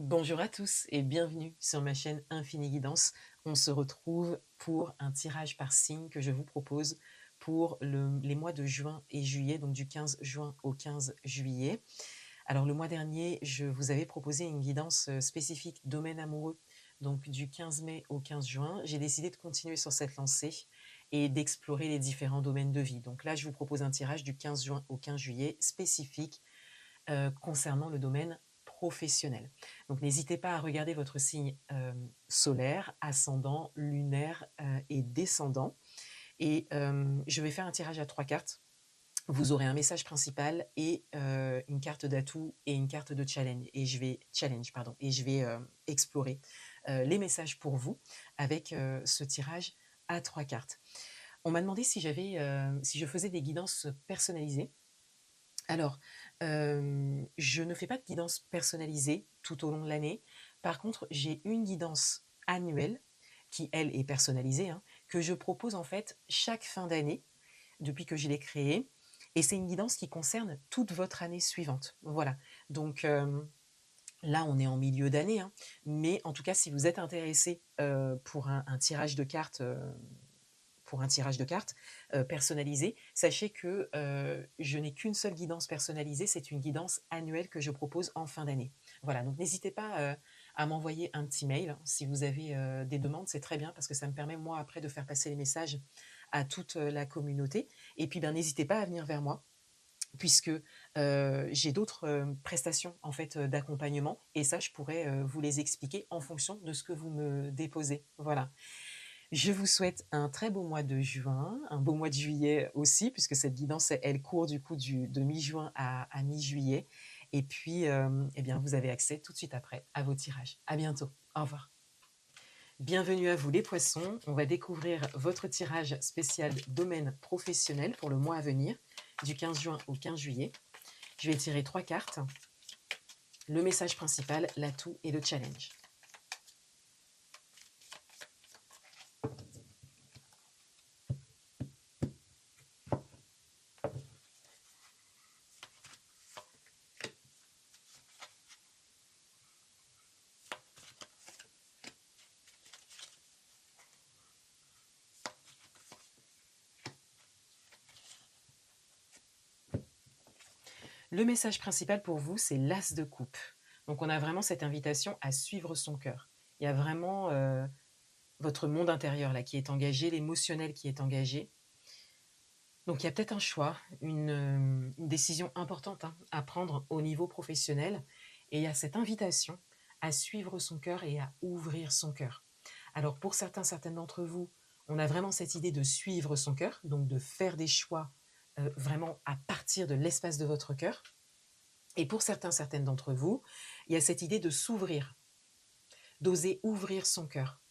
Bonjour à tous et bienvenue sur ma chaîne Infini Guidance. On se retrouve pour un tirage par signe que je vous propose pour les mois de juin et juillet, donc du 15 juin au 15 juillet. Alors le mois dernier, je vous avais proposé une guidance spécifique domaine amoureux, donc du 15 mai au 15 juin. J'ai décidé de continuer sur cette lancée et d'explorer les différents domaines de vie. Donc là, je vous propose un tirage du 15 juin au 15 juillet spécifique concernant le domaine professionnel. Donc n'hésitez pas à regarder votre signe solaire, ascendant, lunaire et descendant. Et je vais faire un tirage à 3 cartes. Vous aurez un message principal et une carte d'atout et une carte de challenge. Et je vais explorer les messages pour vous avec ce tirage à 3 cartes. On m'a demandé si je faisais des guidances personnalisées. Alors, je ne fais pas de guidance personnalisée tout au long de l'année. Par contre, j'ai une guidance annuelle qui, elle, est personnalisée, hein, que je propose en fait chaque fin d'année depuis que je l'ai créée. Et c'est une guidance qui concerne toute votre année suivante. Voilà. Donc là, on est en milieu d'année, hein, mais en tout cas, si vous êtes intéressé pour un tirage de cartes personnalisé, sachez que je n'ai qu'une seule guidance personnalisée, c'est une guidance annuelle que je propose en fin d'année. Voilà, donc n'hésitez pas à m'envoyer un petit mail hein, si vous avez des demandes, c'est très bien parce que ça me permet moi après de faire passer les messages à toute la communauté. Et puis n'hésitez pas à venir vers moi puisque j'ai d'autres prestations en fait d'accompagnement et ça je pourrais vous les expliquer en fonction de ce que vous me déposez. Voilà. Je vous souhaite un très beau mois de juin, un beau mois de juillet aussi, puisque cette guidance, elle court du coup de mi-juin à mi-juillet. Et puis, eh bien, vous avez accès tout de suite après à vos tirages. À bientôt. Au revoir. Bienvenue à vous les poissons. On va découvrir votre tirage spécial domaine professionnel pour le mois à venir, du 15 juin au 15 juillet. Je vais tirer 3 cartes. Le message principal, l'atout et le challenge. Le message principal pour vous, c'est l'as de coupe. Donc on a vraiment cette invitation à suivre son cœur. Il y a vraiment votre monde intérieur là qui est engagé, l'émotionnel qui est engagé. Donc il y a peut-être un choix, une décision importante hein, à prendre au niveau professionnel. Et il y a cette invitation à suivre son cœur et à ouvrir son cœur. Alors pour certaines d'entre vous, on a vraiment cette idée de suivre son cœur, donc de faire des choix vraiment à partir de l'espace de votre cœur. Et pour certaines d'entre vous, il y a cette idée de s'ouvrir, d'oser ouvrir son cœur.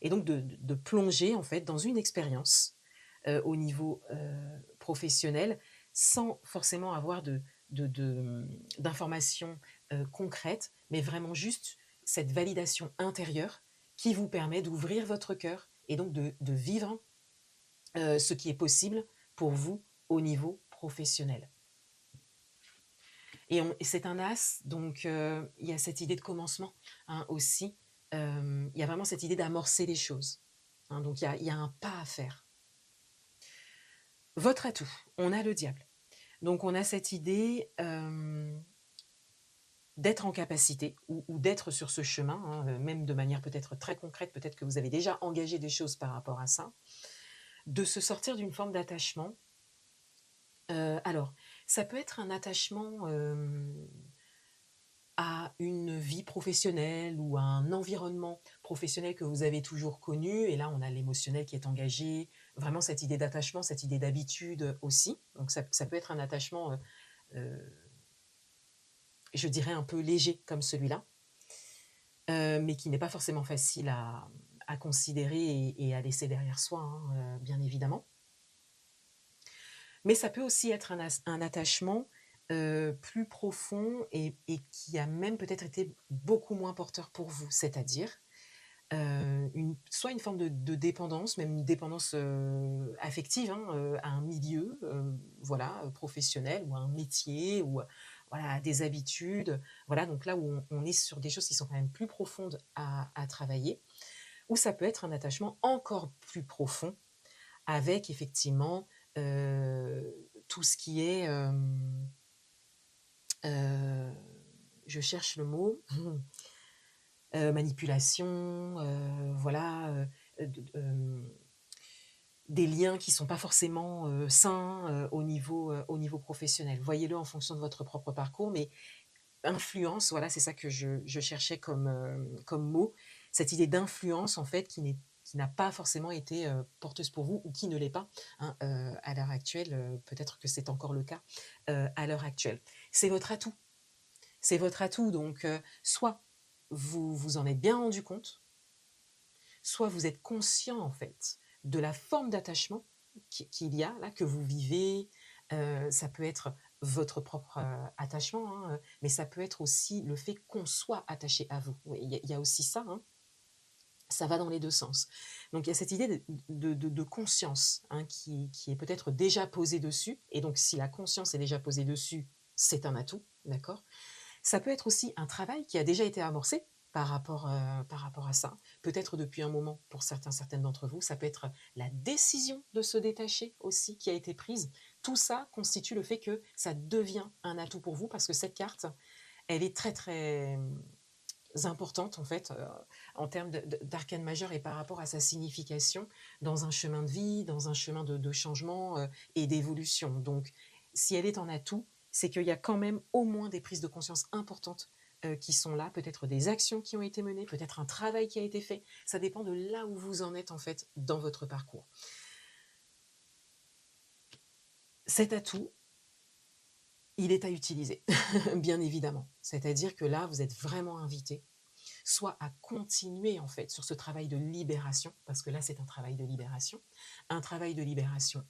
Et donc de plonger en fait dans une expérience au niveau professionnel sans forcément avoir d'informations concrètes, mais vraiment juste cette validation intérieure qui vous permet d'ouvrir votre cœur et donc de vivre ce qui est possible pour vous au niveau professionnel. Et c'est un as, donc il y a cette idée de commencement hein, aussi. Il y a vraiment cette idée d'amorcer les choses. Hein, donc il y a un pas à faire. Votre atout, on a le diable. Donc on a cette idée d'être en capacité ou d'être sur ce chemin, hein, même de manière peut-être très concrète, peut-être que vous avez déjà engagé des choses par rapport à ça, de se sortir d'une forme d'attachement. Alors, ça peut être un attachement à une vie professionnelle ou à un environnement professionnel que vous avez toujours connu. Et là, on a l'émotionnel qui est engagé, vraiment cette idée d'attachement, cette idée d'habitude aussi. Donc ça peut être un attachement, je dirais, un peu léger comme celui-là, mais qui n'est pas forcément facile à considérer et à laisser derrière soi, hein, bien évidemment. Mais ça peut aussi être un attachement plus profond et qui a même peut-être été beaucoup moins porteur pour vous, c'est-à-dire soit une forme de dépendance, même une dépendance affective hein, à un milieu voilà, professionnel ou à un métier ou voilà, des habitudes, voilà, donc là où on est sur des choses qui sont quand même plus profondes à travailler. Ou ça peut être un attachement encore plus profond avec effectivement, tout ce qui est, heu, je cherche le mot, manipulation, voilà, des liens qui sont pas forcément, sains, au niveau professionnel. Voyez-le en fonction de votre propre parcours, mais influence, voilà, c'est ça que je cherchais comme, comme mot. Cette idée d'influence, en fait, qui n'a pas forcément été, porteuse pour vous ou qui ne l'est pas, hein, à l'heure actuelle, peut-être que c'est encore le cas, à l'heure actuelle. C'est votre atout, c'est votre atout donc soit vous vous en êtes bien rendu compte, soit vous êtes conscient, en fait, de la forme d'attachement qu'il y a là, que vous vivez. Ça peut être votre propre, attachement, hein, mais ça peut être aussi le fait qu'on soit attaché à vous. Oui, il y a aussi ça, hein, ça va dans les 2 sens. Donc il y a cette idée de conscience, hein, qui est peut-être déjà posée dessus et donc si la conscience est déjà posée dessus, c'est un atout, d'accord? Ça peut être aussi un travail qui a déjà été amorcé par rapport à ça. Peut-être depuis un moment pour certains, certaines d'entre vous. Ça peut être la décision de se détacher aussi qui a été prise. Tout ça constitue le fait que ça devient un atout pour vous parce que cette carte, elle est très, très, importante en fait, en termes d'arcane majeur et par rapport à sa signification dans un chemin de vie, dans un chemin de changement, et d'évolution. Donc si elle est en atout, c'est qu'il y a quand même au moins des prises de conscience importantes, qui sont là, peut-être des actions qui ont été menées, peut-être un travail qui a été fait. Ça dépend de là où vous en êtes en fait dans votre parcours. Cet atout, il est à utiliser, bien évidemment. C'est-à-dire que là, vous êtes vraiment invité soit à continuer en fait sur ce travail de libération, parce que là c'est un travail de libération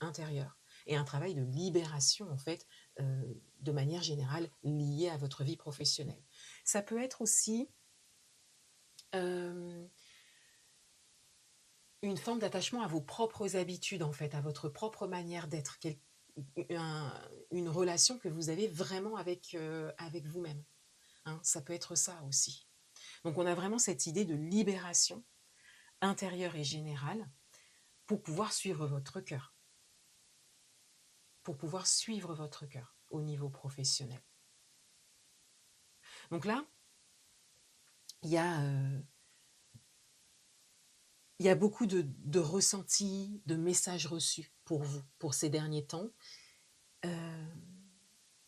intérieure et un travail de libération en fait de manière générale lié à votre vie professionnelle. Ça peut être aussi euh, une forme d'attachement à vos propres habitudes en fait, à votre propre manière d'être, une relation que vous avez vraiment avec, avec vous-même, hein. Ça peut être ça aussi. Donc on a vraiment cette idée de libération intérieure et générale pour pouvoir suivre votre cœur, pour pouvoir suivre votre cœur au niveau professionnel. Donc là, il y a, il y a beaucoup de ressentis, de messages reçus pour vous, pour ces derniers temps.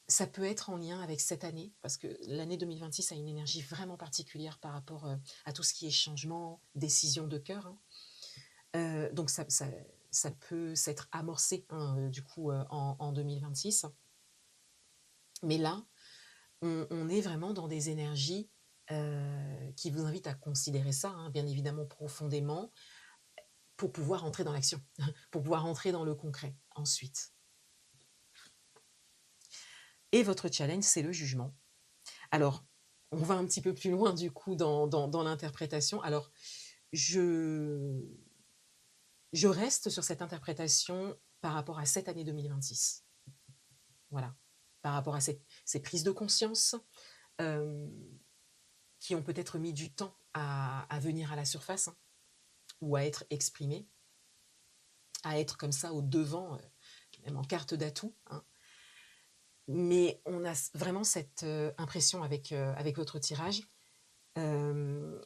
Ça peut être en lien avec cette année, parce que l'année 2026 a une énergie vraiment particulière par rapport à tout ce qui est changement, décision de cœur, hein. Donc ça peut s'être amorcé, hein, du coup, en 2026. Mais là, on est vraiment dans des énergies, qui vous invitent à considérer ça, hein, bien évidemment profondément, pour pouvoir entrer dans l'action, pour pouvoir entrer dans le concret ensuite. Et votre challenge, c'est le jugement. Alors, on va un petit peu plus loin du coup dans l'interprétation. Alors, je je reste sur cette interprétation par rapport à cette année 2026. Voilà, par rapport à ces prises de conscience, hem, qui ont peut-être mis du temps à venir à la surface, hein, ou à être exprimées, à être comme ça au devant, même en carte d'atout, hein. Mais on a vraiment cette, impression avec votre tirage,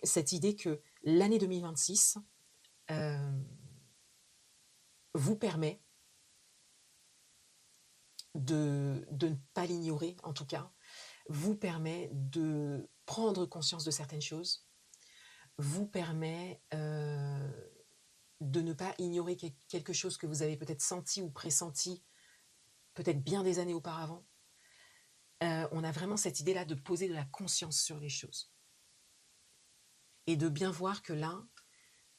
cette idée que l'année 2026, hem, vous permet de ne pas l'ignorer, en tout cas, vous permet de prendre conscience de certaines choses, vous permet, de ne pas ignorer quelque chose que vous avez peut-être senti ou pressenti, peut-être bien des années auparavant. On a vraiment cette idée-là de poser de la conscience sur les choses et de bien voir que là,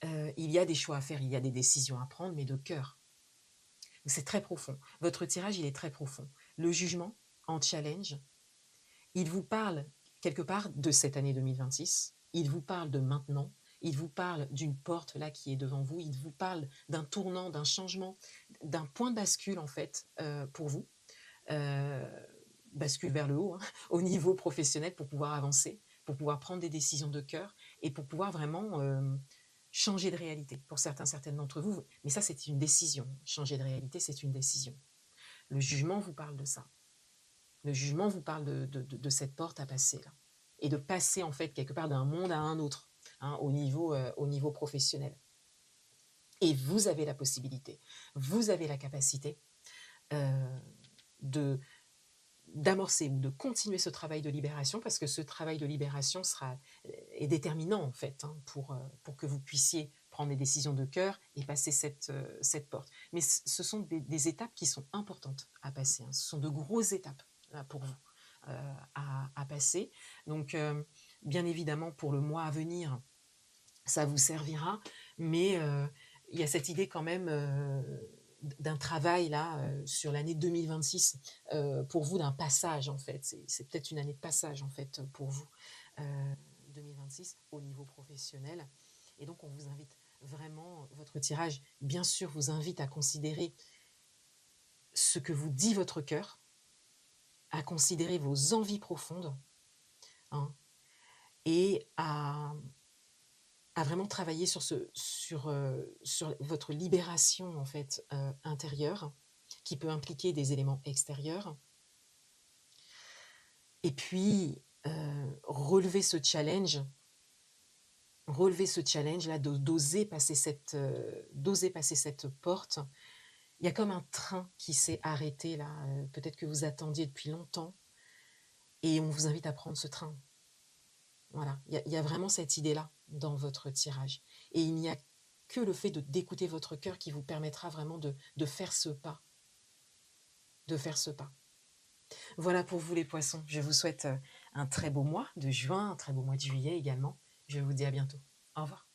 il y a des choix à faire, il y a des décisions à prendre, mais de cœur. C'est très profond. Votre tirage, il est très profond. Le jugement en challenge, il vous parle quelque part de cette année 2026, il vous parle de maintenant, il vous parle d'une porte là qui est devant vous, il vous parle d'un tournant, d'un changement, d'un point de bascule en fait, pour vous. Heu, bascule vers le haut, hein, au niveau professionnel pour pouvoir avancer, pour pouvoir prendre des décisions de cœur et pour pouvoir vraiment, changer de réalité. Pour certains, certaines d'entre vous, mais ça, c'est une décision. Changer de réalité, c'est une décision. Le jugement vous parle de ça. Le jugement vous parle de cette porte à passer là et de passer en fait quelque part d'un monde à un autre, hein, au niveau professionnel. Et vous avez la possibilité, vous avez la capacité, heu, de d'amorcer ou de continuer ce travail de libération parce que ce travail de libération est déterminant en fait, hein, pour que vous puissiez prendre des décisions de cœur et passer cette porte. Mais ce sont des étapes qui sont importantes à passer, hein. Ce sont de grosses étapes là pour vous, à passer. Donc, bien évidemment pour le mois à venir, ça vous servira, mais il y a cette idée quand même, d'un travail là, sur l'année 2026, pour vous d'un passage en fait. C'est peut-être une année de passage en fait, pour vous, 2026 au niveau professionnel et donc on vous invite vraiment votre tirage, bien sûr, vous invite à considérer ce que vous dit votre cœur, à considérer vos envies profondes, hein, et à vraiment travailler sur votre libération en fait, intérieure, qui peut impliquer des éléments extérieurs. Et puis, relever ce challenge là d'oser passer cette porte. Il y a comme un train qui s'est arrêté là, peut-être que vous attendiez depuis longtemps et on vous invite à prendre ce train. Voilà, il y a vraiment cette idée-là dans votre tirage et il n'y a que le fait d'écouter votre cœur qui vous permettra vraiment de faire ce pas, de faire ce pas. Voilà pour vous les poissons. Je vous souhaite, un très beau mois de juin, un très beau mois de juillet également. Je vous dis à bientôt. Au revoir.